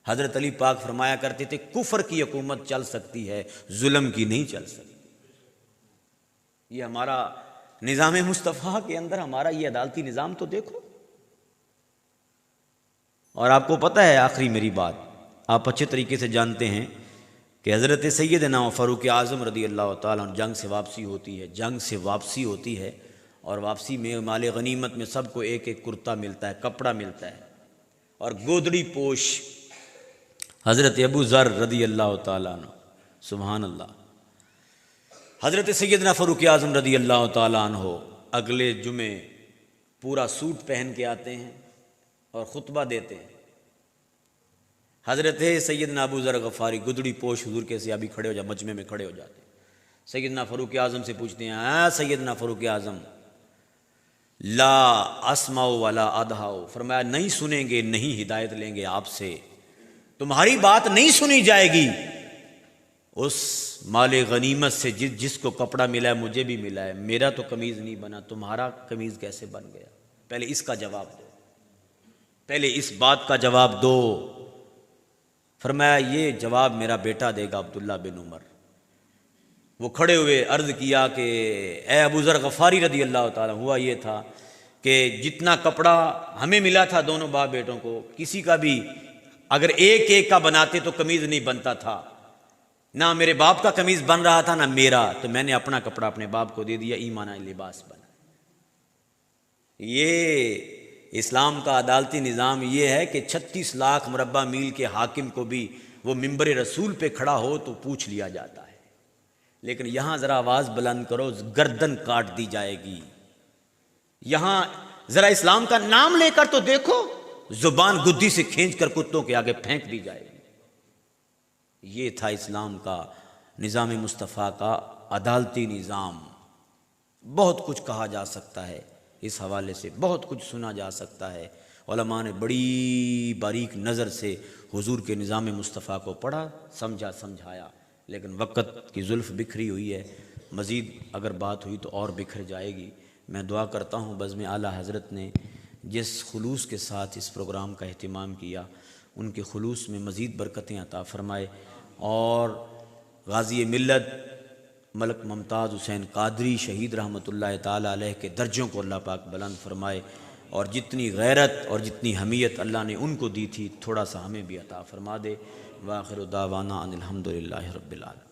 حضرت علی پاک فرمایا کرتے تھے کفر کی حکومت چل سکتی ہے، ظلم کی نہیں چل سکتی۔ یہ ہمارا نظام مصطفیٰ کے اندر ہمارا یہ عدالتی نظام تو دیکھو۔ اور آپ کو پتہ ہے آخری میری بات، آپ اچھے طریقے سے جانتے ہیں کہ حضرت سیدنا فاروق اعظم رضی اللہ تعالیٰ عنہ جنگ سے واپسی ہوتی ہے، اور واپسی میں مال غنیمت میں سب کو ایک ایک کرتا ملتا ہے، کپڑا ملتا ہے، اور گودڑی پوش حضرت ابو ذر رضی اللہ تعالیٰ عنہ، سبحان اللہ، حضرت سیدنا فاروق اعظم رضی اللہ تعالیٰ عنہ اگلے جمعے پورا سوٹ پہن کے آتے ہیں اور خطبہ دیتے ہیں۔ حضرت سیدنا ابو ذر غفاری گدڑی پوش حضور کے صحابی کھڑے ہو جاتے، مجمع میں کھڑے ہو جاتے ہیں۔ سیدنا فاروق اعظم سے پوچھتے ہیں سیدنا فاروق اعظم لا اسمع ولا ادھاؤ، فرمایا نہیں سنیں گے، نہیں ہدایت لیں گے آپ سے، تمہاری بات نہیں سنی جائے گی۔ اس مال غنیمت سے جس کو کپڑا ملا ہے مجھے بھی ملا ہے، میرا تو قمیض نہیں بنا، تمہارا قمیض کیسے بن گیا؟ پہلے اس کا جواب دو، پہلے اس بات کا جواب دو۔ فرمایا یہ جواب میرا بیٹا دے گا، عبداللہ بن عمر۔ وہ کھڑے ہوئے عرض کیا کہ اے ابو ذر غفاری رضی اللہ تعالیٰ، ہوا یہ تھا کہ جتنا کپڑا ہمیں ملا تھا دونوں باپ بیٹوں کو، کسی کا بھی اگر ایک ایک کا بناتے تو قمیض نہیں بنتا تھا، نہ میرے باپ کا قمیض بن رہا تھا نہ میرا، تو میں نے اپنا کپڑا اپنے باپ کو دے دیا، ایمان لباس بنا۔ یہ اسلام کا عدالتی نظام یہ ہے کہ 36 لاکھ مربع میل کے حاکم کو بھی وہ منبر رسول پہ کھڑا ہو تو پوچھ لیا جاتا ہے، لیکن یہاں ذرا آواز بلند کرو، گردن کاٹ دی جائے گی۔ یہاں ذرا اسلام کا نام لے کر تو دیکھو، زبان گدی سے کھینچ کر کتوں کے آگے پھینک دی جائے گی۔ یہ تھا اسلام کا نظام مصطفیٰ کا عدالتی نظام۔ بہت کچھ کہا جا سکتا ہے اس حوالے سے، بہت کچھ سنا جا سکتا ہے۔ علماء نے بڑی باریک نظر سے حضور کے نظام مصطفیٰ کو پڑھا، سمجھا، سمجھایا، لیکن وقت کی زلف بکھری ہوئی ہے، مزید اگر بات ہوئی تو اور بکھر جائے گی۔ میں دعا کرتا ہوں بزم اعلیٰ حضرت نے جس خلوص کے ساتھ اس پروگرام کا اہتمام کیا، ان کے خلوص میں مزید برکتیں عطا فرمائے، اور غازی ملت ملک ممتاز حسین قادری شہید رحمۃ اللہ تعالیٰ علیہ کے درجوں کو اللہ پاک بلند فرمائے، اور جتنی غیرت اور جتنی حمیت اللہ نے ان کو دی تھی، تھوڑا سا ہمیں بھی عطا فرما دے۔ وآخر دعوانا ان الحمد للہ رب العالمین۔